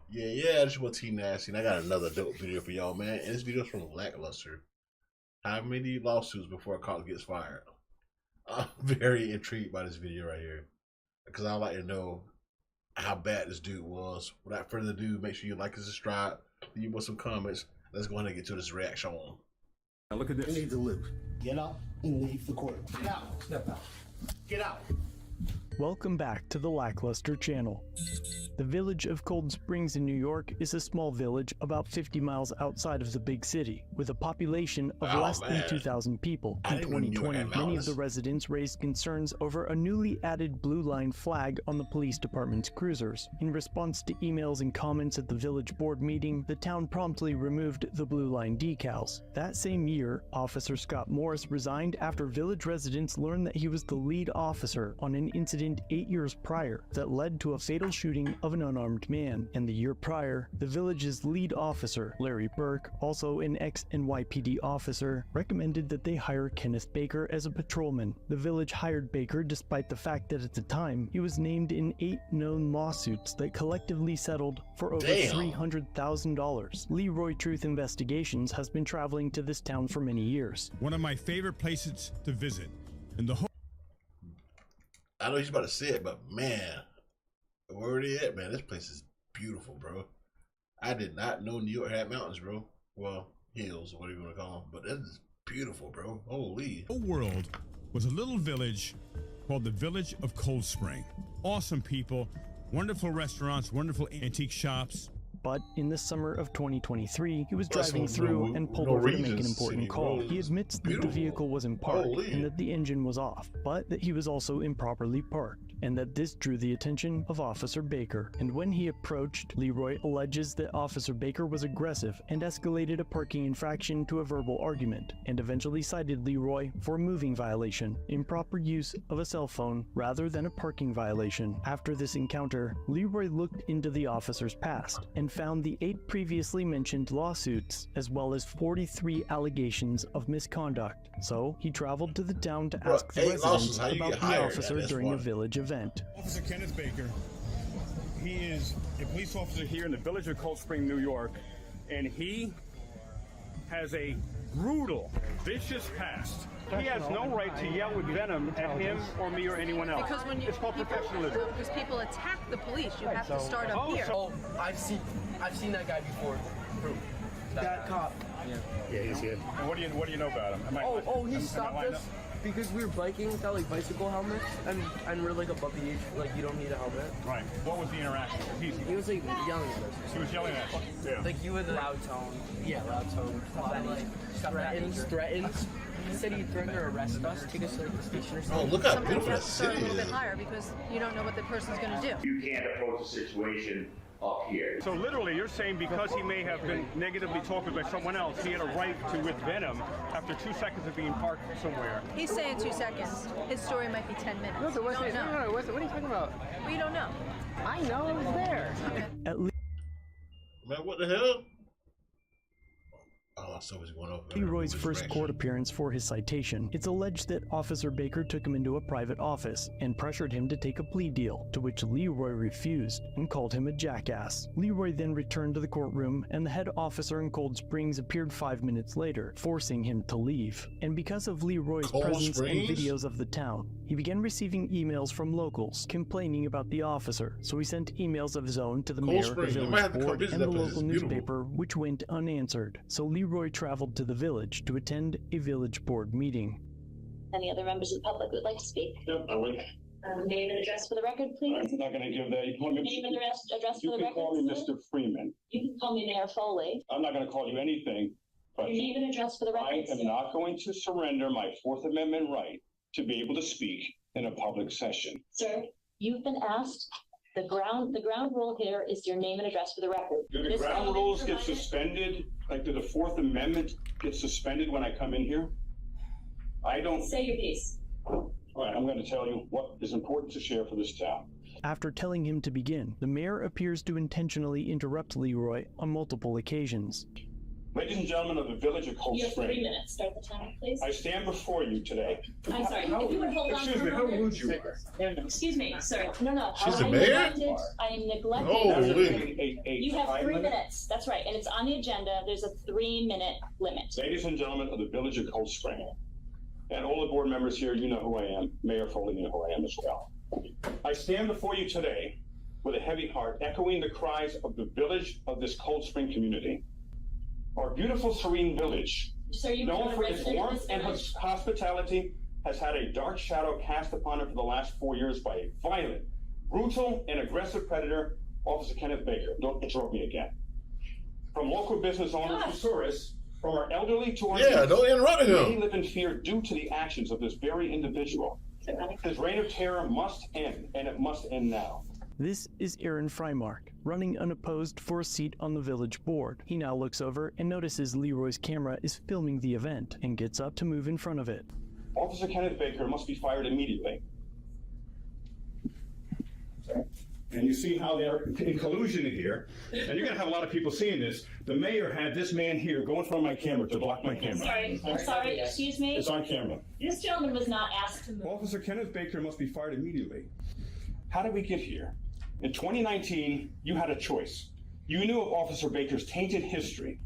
Yeah, this was T Nasty, and I got another dope video for y'all, man. And this video's from Lackluster. How many lawsuits before a cop gets fired? I'm very intrigued by this video right here because I'd like to know how bad this dude was. Without further ado, make sure you like and subscribe. Leave us some comments. Let's go ahead and get to this reaction. Now look at this. You need to leave. Get out and leave the court. Get out. Step out. Get out. Welcome back to the Lackluster channel. The village of Cold Springs in New York is a small village about 50 miles outside of the big city, with a population of less than 2,000 people. In 2020, many of the residents raised concerns over a newly added blue line flag on the police department's cruisers. In response to emails and comments at the village board meeting, the town promptly removed the blue line decals. That same year, Officer Scott Morris resigned after village residents learned that he was the lead officer on an incident 8 years prior that led to a fatal shooting of an unarmed man. And the year prior, the village's lead officer, Larry Burke, also an ex-NYPD officer, recommended that they hire Kenneth Baker as a patrolman. The village hired Baker despite the fact that at the time, he was named in 8 known lawsuits that collectively settled for over $300,000. Leroy Truth Investigations has been traveling to this town for many years. One of my favorite places to visit in the whole. I know he's about to say it, but man, where it at, man? This place is beautiful, bro. I did not know New York had mountains, bro. Well, hills, or whatever you want to call them. But this is beautiful, bro. Holy. The whole world was a little village called the Village of Cold Spring. Awesome people, wonderful restaurants, wonderful antique shops. But in the summer of 2023, he was driving through and pulled over to make an important call. He admits that the vehicle was in park and that the engine was off, but that he was also improperly parked, and that this drew the attention of Officer Baker. And when he approached, Leroy alleges that Officer Baker was aggressive and escalated a parking infraction to a verbal argument, and eventually cited Leroy for a moving violation, improper use of a cell phone rather than a parking violation. After this encounter, Leroy looked into the officer's past and found the 8 previously mentioned lawsuits, as well as 43 allegations of misconduct. So he traveled to the town to ask the residents about the officer during a village event. Officer Kenneth Baker, he is a police officer here in the Village of Cold Spring, New York, and he has a brutal, vicious past. He has no right to yell with venom at him or me or anyone else. Because when it's called professionalism. Because people attack the police, you have to start up here. Oh, I've seen that guy before. Who? That cop. Yeah, he's here. And what do you know about him? He stopped us because we were biking without like bicycle helmets, and we're like above the age, like you don't need a helmet. Right. What was the interaction? He was like yelling at us. He was yelling at us. Yeah. Like you with a loud tone. Yeah, loud tone. Threatens. He said he threatened to arrest us, take us to like the station or something. Oh, look how Sometimes beautiful you that have to start city a little bit is. higher because you don't know what the person's going to do. You can't approach the situation up here. So literally, you're saying because he may have been negatively talked by someone else, he had a right to with venom after 2 seconds of being parked somewhere. He's saying 2 seconds. His story might be 10 minutes. No, You don't know. no, what are you talking about? We don't know. I know, I was there. At Man, what the hell? Oh, so he's going over. Leroy's first court appearance for his citation, it's alleged that Officer Baker took him into a private office and pressured him to take a plea deal, to which Leroy refused and called him a jackass. Leroy then returned to the courtroom, and the head officer in Cold Springs appeared 5 minutes later, forcing him to leave. And because of Leroy's presence and videos of the town, he began receiving emails from locals complaining about the officer, so he sent emails of his own to the mayor, the village board, and the local newspaper, which went unanswered. So Leroy traveled to the village to attend a village board meeting. Any other members of the public would like to speak? Yep, I would. Name and address for the record, please. I'm not going to give that. Name and address for the You can record. call me sir. Mr. Freeman. You can call me Mayor Foley. I'm not going to call you anything, but Your name and address for the I record. am sir. not going to surrender my Fourth Amendment right to be able to speak in a public session. Sir, you've been asked. The ground rule here is your name and address for the record. Do the This ground element rules get provided- suspended? Like, do the Fourth Amendment get suspended when I come in here? I don't. Say your piece. All right, I'm going to tell you what is important to share for this town. After telling him to begin, the mayor appears to intentionally interrupt Leroy on multiple occasions. Ladies and gentlemen of the village of Cold You have 3 Spring, minutes. Start the timer, please. I stand before you today. I'm sorry. If you would hold on Excuse for me, a how moment. rude you are. Excuse me, sir. No. She's the I'm mayor? neglected. I am neglected. Holy. You have 3 minutes. That's right. And it's on the agenda. There's a 3-minute limit. Ladies and gentlemen of the village of Cold Spring, and all the board members here, you know who I am. Mayor Foley, you know who I am as well. I stand before you today with a heavy heart, echoing the cries of the village of this Cold Spring community. Our beautiful, serene village, Sir, you known are for a its resident of warmth this and village. hospitality, has had a dark shadow cast upon it for the last 4 years by a violent, brutal, and aggressive predator, Officer Kenneth Baker. Don't interrupt me again. From local business owners to tourists, from our elderly to our Yeah, youth, don't interrupt many him. live in fear due to the actions of this very individual. His reign of terror must end, and it must end now. This is Aaron Freimark, running unopposed for a seat on the village board. He now looks over and notices Leroy's camera is filming the event and gets up to move in front of it. Officer Kenneth Baker must be fired immediately. And you see how they're in collusion here. And you're going to have a lot of people seeing this. The mayor had this man here go in front of my camera to block my camera. I'm sorry. Excuse me. It's on camera. This gentleman was not asked to move. Officer Kenneth Baker must be fired immediately. How did we get here? In 2019, you had a choice. You knew of Officer Baker's tainted history,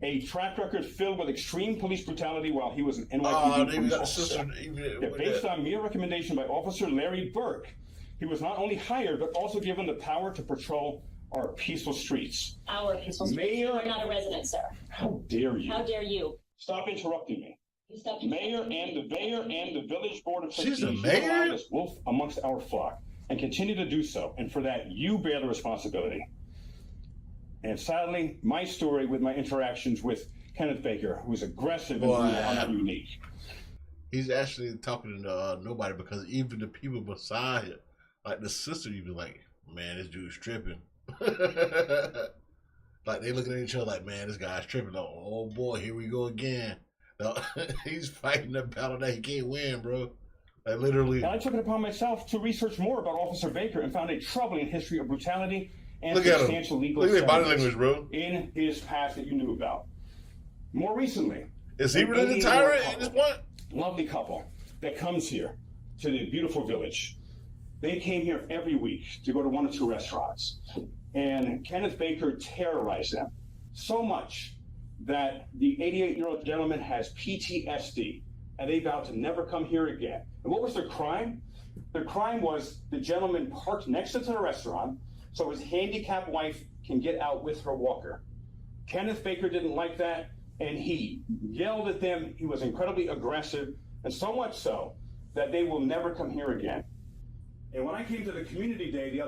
a track record filled with extreme police brutality while he was an Oh, NYPD they police got the officer. sister. That based on mere recommendation by Officer Larry Burke, he was not only hired, but also given the power to patrol our peaceful streets. Our peaceful streets. Mayor- You are not a resident, sir. How dare you? How dare you? Stop interrupting me. You stop Mayor and the village board of She's trustees the you mayor? allowed this wolf amongst our flock and continue to do so. And for that, you bear the responsibility. And sadly, my story with my interactions with Kenneth Baker, who is aggressive and Boy. brutal, are not unique. He's actually talking to nobody because even the people beside him, like the sister, you be like, man, this dude's tripping. Like they looking at each other like, man, this guy's tripping. Like, oh boy, here we go again. No, he's fighting a battle that he can't win, bro. Like literally. And I took it upon myself to research more about Officer Baker and found a troubling history of brutality and Look at him. substantial legal Look at his body offenses language, bro. in his past that you knew about. More recently, Is he an really the 88-year-old tyrant at this point? lovely couple that comes here to the beautiful village. They came here every week to go to 1 or 2 restaurants. And Kenneth Baker terrorized them so much that the 88-year-old gentleman has PTSD, and they vowed to never come here again. And what was their crime? Their crime was the gentleman parked next to the restaurant so his handicapped wife can get out with her walker. Kenneth Baker didn't like that, and he yelled at them. He was incredibly aggressive, and so much so that they will never come here again. And when I came to the community day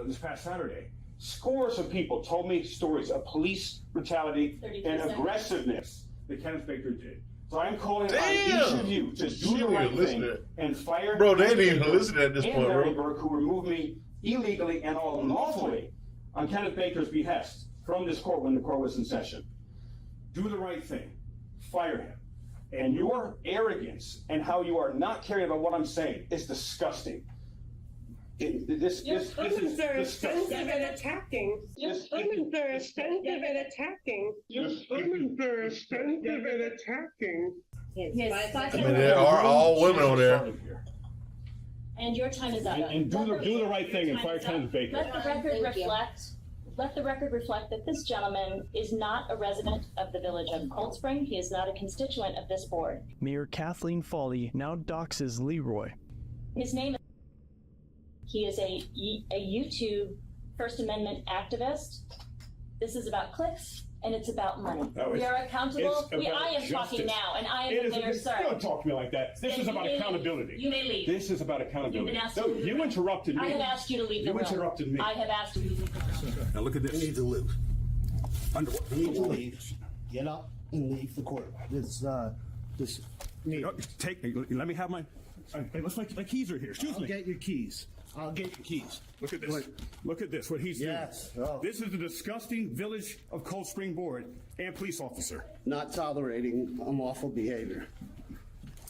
this past Saturday, scores of people told me stories of police brutality 32 and seconds. aggressiveness that Kenneth Baker did. So I'm calling on Damn! each of you to She do the didn't right even listen thing to it. and fire Bro, they Kenneth didn't even Baker listen at this and point, Larry bro. Burke, who removed me illegally and unlawfully on Kenneth Baker's behest from this court when the court was in session. Do the right thing. Fire him. And your arrogance and how you are not caring about what I'm saying is disgusting. This is Comments are disgusting. offensive and attacking. This- Comments are offensive and attacking. Comments are offensive and attacking. Yes, I mean, there are all women on there. And your time is up. And do the right thing and fire Kenneth Baker. Let the record reflect. Let the record reflect that this gentleman is not a resident of the village of Cold Spring. He is not a constituent of this board. Mayor Kathleen Foley now doxes Leroy. His name is. He is a YouTube First Amendment activist. This is about clicks and it's about money. No, We are accountable. it's about I am talking justice. now, and I It am is, the mayor, sir. don't talk to me like that. This Then is you about may leave. accountability. You may leave. This is about accountability. You've been asked No, to leave the you room. interrupted me. I have asked you to leave the room. You interrupted me. I have asked you to leave the room. Now look at this. You need to leave. Under You need to leave. Get up and leave the court. This me. Let me have my. It looks like my keys are here. Excuse I'll me. get your keys. I'll get your keys. Look at this. Look at this. What he's Yes. doing. Oh. This is the disgusting village of Cold Spring board and police officer. Not tolerating unlawful behavior.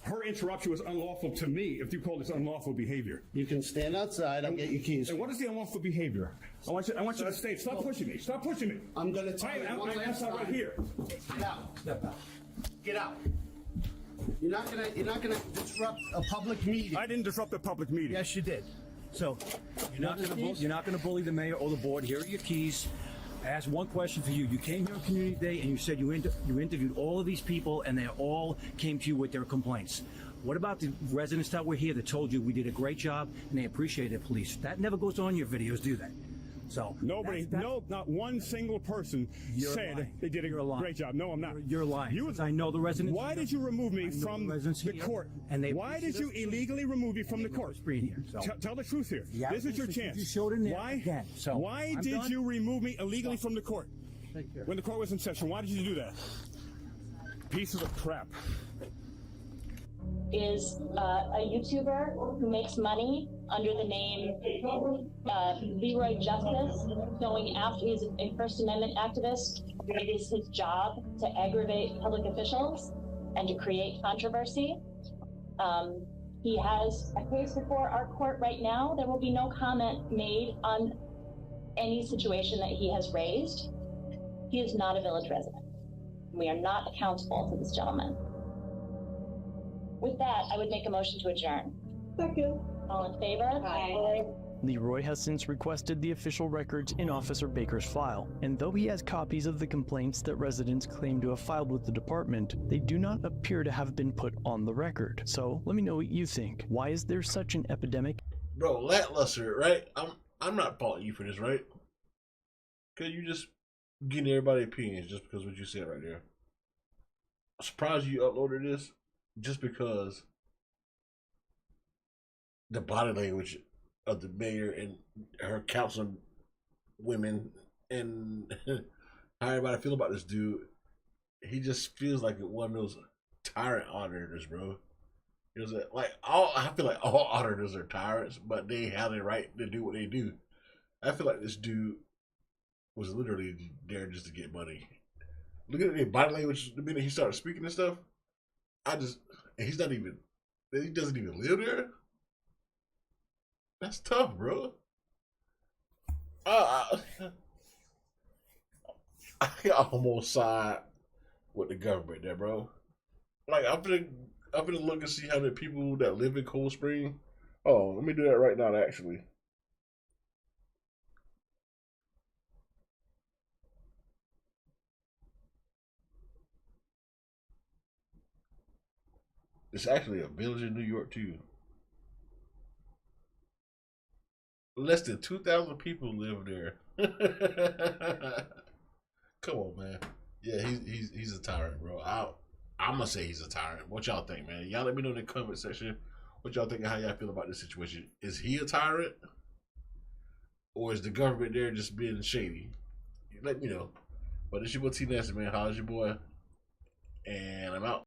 Her interruption was unlawful to me if you call this unlawful behavior. You can stand outside. I'll get your keys. And what is the unlawful behavior? I want you to stay. Stop pushing me. Stop pushing me. I'm going to tell you one I'm last right time. here. Get out. Step out. Get out. You're not gonna disrupt a public meeting. I didn't disrupt the public meeting. Yes, you did. So You're not going to bully the mayor or the board. Here are your keys. I asked one question for you. You came here on Community Day and you said you interviewed all of these people and they all came to you with their complaints. What about the residents that were here that told you we did a great job and they appreciated the police? That never goes on in your videos, do they? So nobody, not one single person said they did a great job. No, I'm not. You're lying. I know the residents. Why did you remove me from the court? And why did you illegally remove me from the court? Tell the truth here. This is your chance. You showed in there again. So why did you remove me illegally from the court when the court was in session? Why did you do that? Pieces of crap. Is a YouTuber who makes money under the name Leroy Justice, going after, he's a First Amendment activist. It is his job to aggravate public officials and to create controversy. He has a case before our court right now. There will be no comment made on any situation that he has raised. He is not a village resident. We are not accountable to this gentleman. With that, I would make a motion to adjourn. Second. All in favor? Aye. Leroy has since requested the official records in Officer Baker's file, and though he has copies of the complaints that residents claim to have filed with the department, they do not appear to have been put on the record. So let me know what you think. Why is there such an epidemic? Bro, lackluster, right? I'm not faulting you for this, right? Cause you just getting everybody's opinions just because of what you said right there. I'm surprised you uploaded this just because the body language of the mayor and her council women and how everybody feel about this dude. He just feels like one of those tyrant auditors, bro. It was like I feel like all auditors are tyrants, but they have the right to do what they do. I feel like this dude was literally there just to get money. Look at the body language the minute he started speaking and stuff. He doesn't even live there. That's tough, bro. I almost side with the government there, bro. Like I'm gonna look and see how many people that live in Cold Spring. Oh, let me do that right now, actually. It's actually a village in New York too. Less than 2,000 people live there. Come on, man. Yeah, he's a tyrant, bro. I'm gonna say he's a tyrant. What y'all think, man? Y'all let me know in the comment section what y'all think and how y'all feel about this situation. Is he a tyrant, or is the government there just being shady? Let me know. But it's your boy T Nasty, man. How's your boy? And I'm out.